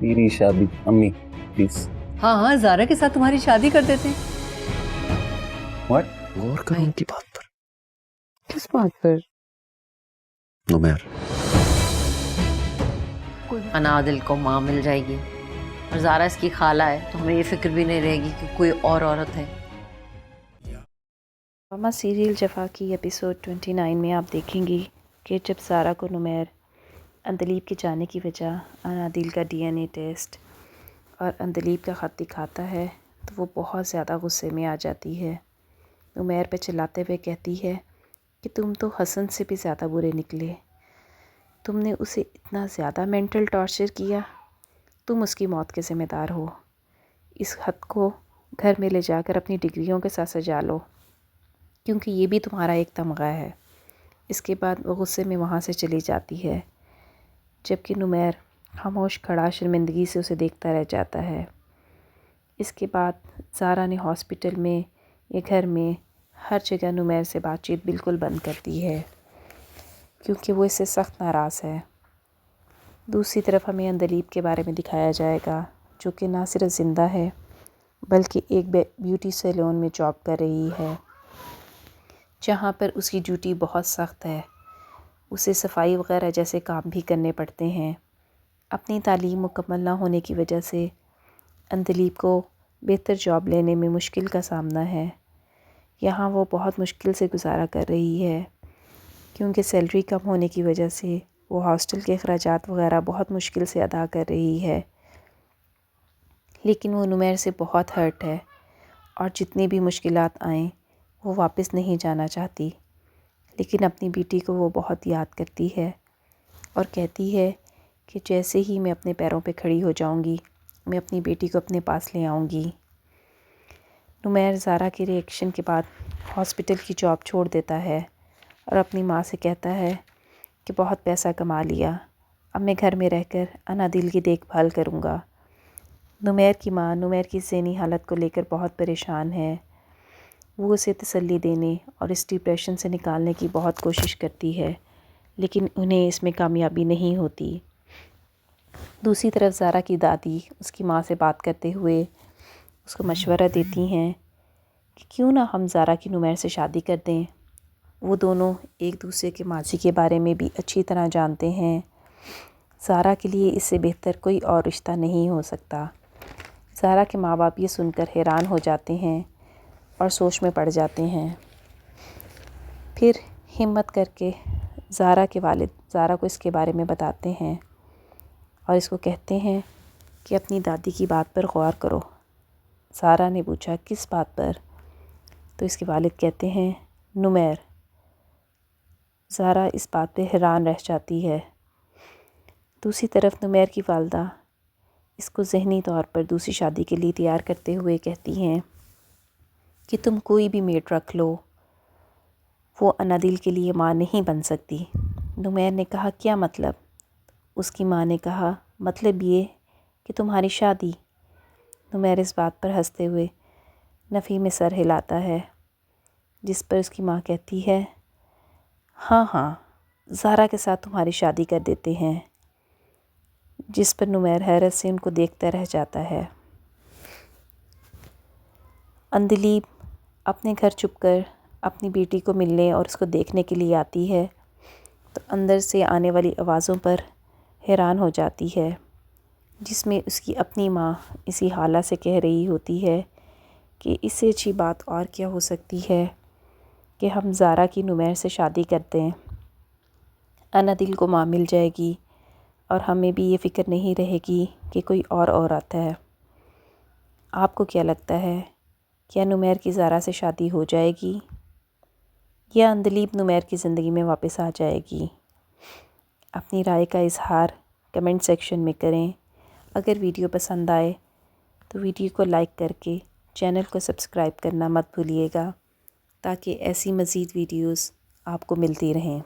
मेरी शादी अम्मी प्लीज। हाँ हाँ, ज़ारा के साथ तुम्हारी शादी कर देते। व्हाट? गौर करो उनकी बात पर। किस बात पर? नुमैर, अनादिल को माँ मिल जाएगी और ज़ारा इसकी खाला है, तो हमें ये फिक्र भी नहीं रहेगी कि कोई और औरत है। ड्रामा सीरियल जफ़ा की एपिसोड 29 में आप देखेंगी कि जब ज़ारा को नुमैर अंदलीब के जाने की वजह अनादिल का डीएनए टेस्ट और अंदलीब का ख़त दिखाता है तो वो बहुत ज़्यादा गुस्से में आ जाती है। नुमैर पे चिल्लाते हुए कहती है कि तुम तो हसन से भी ज़्यादा बुरे निकले, तुमने उसे इतना ज़्यादा मेंटल टॉर्चर किया, तुम उसकी मौत के ज़िम्मेदार हो। इस ख़त को घर में ले जाकर अपनी डिग्रियों के साथ सजा लो, क्योंकि ये भी तुम्हारा एक तमगा है। इसके बाद वो गुस्से में वहाँ से चली जाती है, जबकि नुमैर खामोश खड़ा शर्मिंदगी से उसे देखता रह जाता है। इसके बाद ज़ारा ने हॉस्पिटल में या घर में हर जगह नुमैर से बातचीत बिल्कुल बंद कर दी है, क्योंकि वो इससे सख्त नाराज़ है। दूसरी तरफ हमें अंदलीब के बारे में दिखाया जाएगा, जो कि ना सिर्फ ज़िंदा है बल्कि एक ब्यूटी सैलून में जॉब कर रही है, जहाँ पर उसकी ड्यूटी बहुत सख्त है। उसे सफाई वगैरह जैसे काम भी करने पड़ते हैं। अपनी तालीम मुकम्मल ना होने की वजह से अंदलीब को बेहतर जॉब लेने में मुश्किल का सामना है। यहाँ वो बहुत मुश्किल से गुजारा कर रही है, क्योंकि सैलरी कम होने की वजह से वो हॉस्टल के अखराजात वगैरह बहुत मुश्किल से अदा कर रही है। लेकिन वो नुमैर से बहुत हर्ट है और जितनी भी मुश्किलात आएँ वो वापस नहीं जाना चाहती। लेकिन अपनी बेटी को वो बहुत याद करती है और कहती है कि जैसे ही मैं अपने पैरों पे खड़ी हो जाऊंगी, मैं अपनी बेटी को अपने पास ले आऊंगी। नुमैर ज़ारा के रिएक्शन के बाद हॉस्पिटल की जॉब छोड़ देता है और अपनी माँ से कहता है कि बहुत पैसा कमा लिया, अब मैं घर में रहकर अनादिल की देखभाल करूँगा। नुमैर की माँ नुमैर की ज़हनी हालत को लेकर बहुत परेशान है। वो उसे तसल्ली देने और इस डिप्रेशन से निकालने की बहुत कोशिश करती है, लेकिन उन्हें इसमें कामयाबी नहीं होती। दूसरी तरफ ज़ारा की दादी उसकी माँ से बात करते हुए उसको मशवरा देती हैं कि क्यों ना हम ज़ारा की नुमैर से शादी कर दें। वो दोनों एक दूसरे के माजी के बारे में भी अच्छी तरह जानते हैं। ज़ारा के लिए इससे बेहतर कोई और रिश्ता नहीं हो सकता। ज़ारा के माँ बाप ये सुनकर हैरान हो जाते हैं और सोच में पड़ जाते हैं। फिर हिम्मत करके ज़ारा के वालिद ज़ारा को इसके बारे में बताते हैं और इसको कहते हैं कि अपनी दादी की बात पर गौर करो। ज़ारा ने पूछा किस बात पर? तो इसके वालिद कहते हैं नुमैर। ज़ारा इस बात पे हैरान रह जाती है। दूसरी तरफ नुमैर की वालदा इसको ज़हनी तौर पर दूसरी शादी के लिए तैयार करते हुए कहती हैं कि तुम कोई भी मेड रख लो, वो अनादिल के लिए माँ नहीं बन सकती। नुमैर ने कहा क्या मतलब? उसकी माँ ने कहा मतलब ये कि तुम्हारी शादी। नुमैर इस बात पर हंसते हुए नफ़ी में सर हिलाता है, जिस पर उसकी माँ कहती है हाँ हाँ, ज़ारा के साथ तुम्हारी शादी कर देते हैं। जिस पर नुमैर हैरत से उनको देखता रह जाता है। अंदलीब अपने घर छुपकर अपनी बेटी को मिलने और उसको देखने के लिए आती है, तो अंदर से आने वाली आवाज़ों पर हैरान हो जाती है, जिसमें उसकी अपनी माँ इसी हाला से कह रही होती है कि इससे अच्छी बात और क्या हो सकती है कि हम ज़ारा की नुमैर से शादी करते हैं। अनादिल को माँ मिल जाएगी और हमें भी ये फ़िक्र नहीं रहेगी कि कोई और औरत है। आपको क्या लगता है, क्या नुमैर की ज़ारा से शादी हो जाएगी या अंदलीब नुमैर की ज़िंदगी में वापस आ जाएगी? अपनी राय का इजहार कमेंट सेक्शन में करें। अगर वीडियो पसंद आए तो वीडियो को लाइक करके चैनल को सब्सक्राइब करना मत भूलिएगा, ताकि ऐसी मज़ीद वीडियोस आपको मिलती रहें।